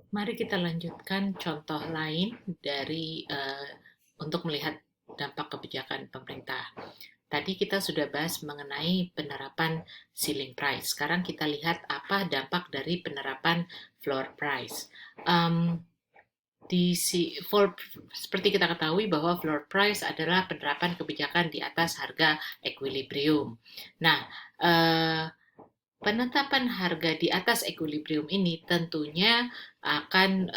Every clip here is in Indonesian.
Mari kita lanjutkan contoh lain dari untuk melihat dampak kebijakan pemerintah. Tadi kita sudah bahas mengenai penerapan ceiling price. Sekarang kita lihat apa dampak dari penerapan floor price. Um, Seperti kita ketahui bahwa floor price adalah penerapan kebijakan di atas harga equilibrium. Nah, eh, penetapan harga di atas equilibrium ini tentunya akan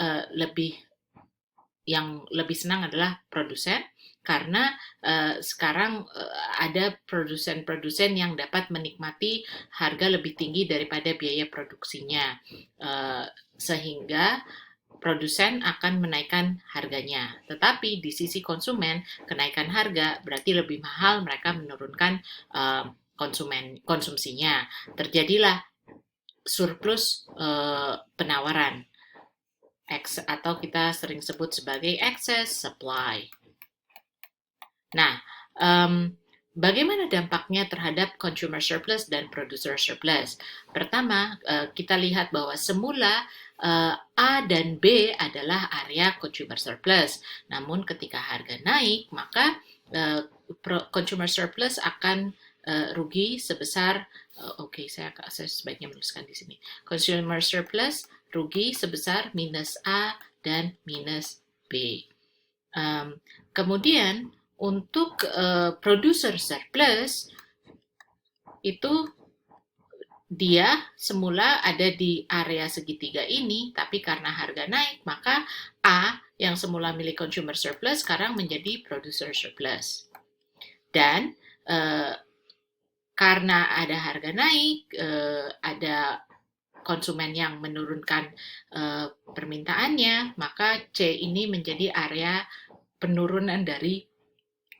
yang lebih senang adalah produsen karena sekarang ada produsen-produsen yang dapat menikmati harga lebih tinggi daripada biaya produksinya, sehingga produsen akan menaikkan harganya. Tetapi di sisi konsumen, kenaikan harga berarti lebih mahal, mereka menurunkan konsumsinya. Terjadilah surplus penawaran atau kita sering sebut sebagai excess supply. Nah, bagaimana dampaknya terhadap consumer surplus dan producer surplus? Pertama, kita lihat bahwa semula A dan B adalah area consumer surplus. Namun ketika harga naik, maka consumer surplus akan rugi sebesar saya sebaiknya menuliskan di sini. Consumer surplus rugi sebesar minus A dan minus B. Kemudian untuk producer surplus itu dia semula ada di area segitiga ini, tapi karena harga naik, maka A yang semula milik consumer surplus sekarang menjadi producer surplus. Dan karena ada harga naik, ada konsumen yang menurunkan permintaannya, maka C ini menjadi area penurunan dari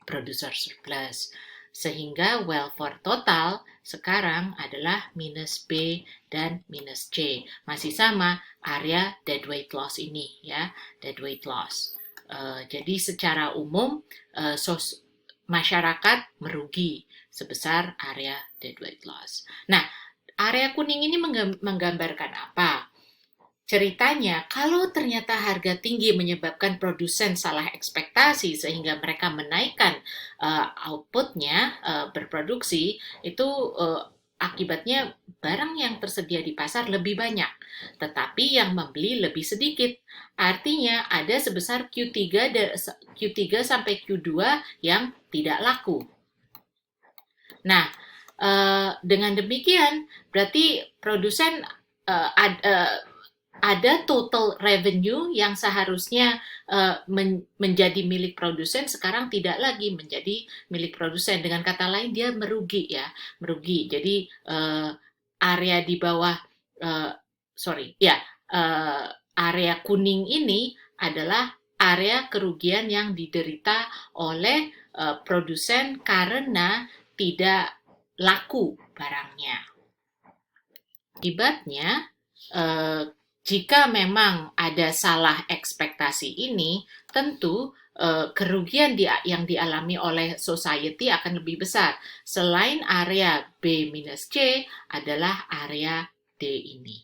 producer surplus. Sehingga welfare total sekarang adalah minus B dan minus C. Masih sama area deadweight loss ini ya, deadweight loss. Jadi secara umum masyarakat merugi sebesar area deadweight loss. Nah, area kuning ini menggambarkan apa? Ceritanya, kalau ternyata harga tinggi menyebabkan produsen salah ekspektasi sehingga mereka menaikkan outputnya berproduksi, itu akibatnya barang yang tersedia di pasar lebih banyak, tetapi yang membeli lebih sedikit. Artinya ada sebesar Q3 sampai Q2 yang tidak laku. Nah, dengan demikian berarti produsen ada total revenue yang seharusnya menjadi milik produsen sekarang tidak lagi menjadi milik produsen. Dengan kata lain dia merugi ya, merugi. Jadi area di bawah area kuning ini adalah area kerugian yang diderita oleh produsen karena tidak laku barangnya. Akibatnya jika memang ada salah ekspektasi ini, tentu kerugian yang dialami oleh society akan lebih besar. Selain area B-C adalah area D ini.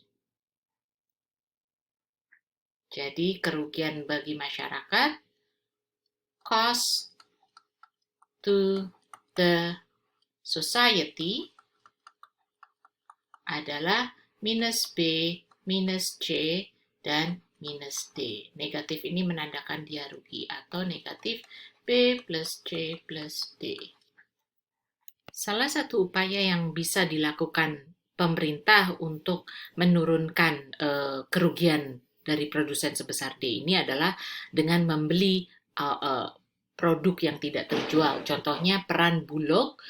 Jadi kerugian bagi masyarakat, cost to the society adalah minus B, minus C, dan minus D. Negatif ini menandakan dia rugi atau negatif B plus C plus D. Salah satu upaya yang bisa dilakukan pemerintah untuk menurunkan kerugian dari produsen sebesar D ini adalah dengan membeli produk yang tidak terjual. Contohnya peran Bulog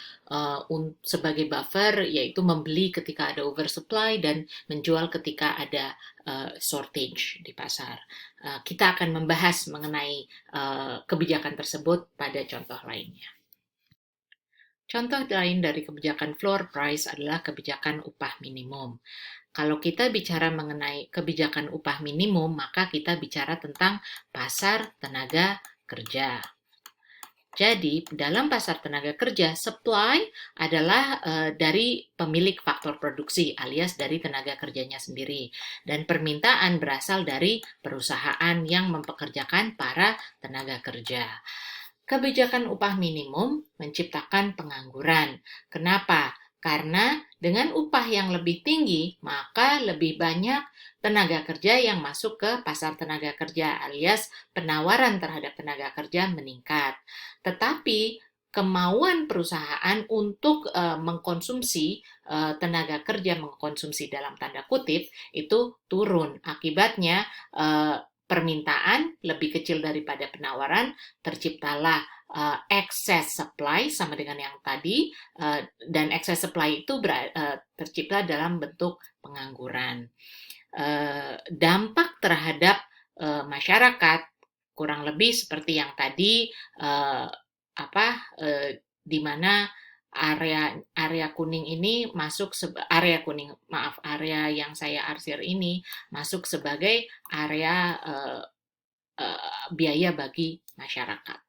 sebagai buffer, yaitu membeli ketika ada oversupply dan menjual ketika ada shortage di pasar. Kita akan membahas mengenai kebijakan tersebut pada contoh lainnya. Contoh lain dari kebijakan floor price adalah kebijakan upah minimum. Kalau kita bicara mengenai kebijakan upah minimum, maka kita bicara tentang pasar tenaga kerja. Jadi, dalam pasar tenaga kerja, supply adalah dari pemilik faktor produksi alias dari tenaga kerjanya sendiri. Dan permintaan berasal dari perusahaan yang mempekerjakan para tenaga kerja. Kebijakan upah minimum menciptakan pengangguran. Kenapa? Karena dengan upah yang lebih tinggi, maka lebih banyak tenaga kerja yang masuk ke pasar tenaga kerja alias penawaran terhadap tenaga kerja meningkat. Tetapi kemauan perusahaan untuk mengkonsumsi tenaga kerja mengkonsumsi dalam tanda kutip itu turun. Akibatnya permintaan lebih kecil daripada penawaran, terciptalah excess supply sama dengan yang tadi, dan excess supply itu tercipta dalam bentuk pengangguran. Dampak terhadap masyarakat kurang lebih seperti yang tadi, di mana area kuning ini masuk area yang saya arsir ini masuk sebagai area biaya bagi masyarakat.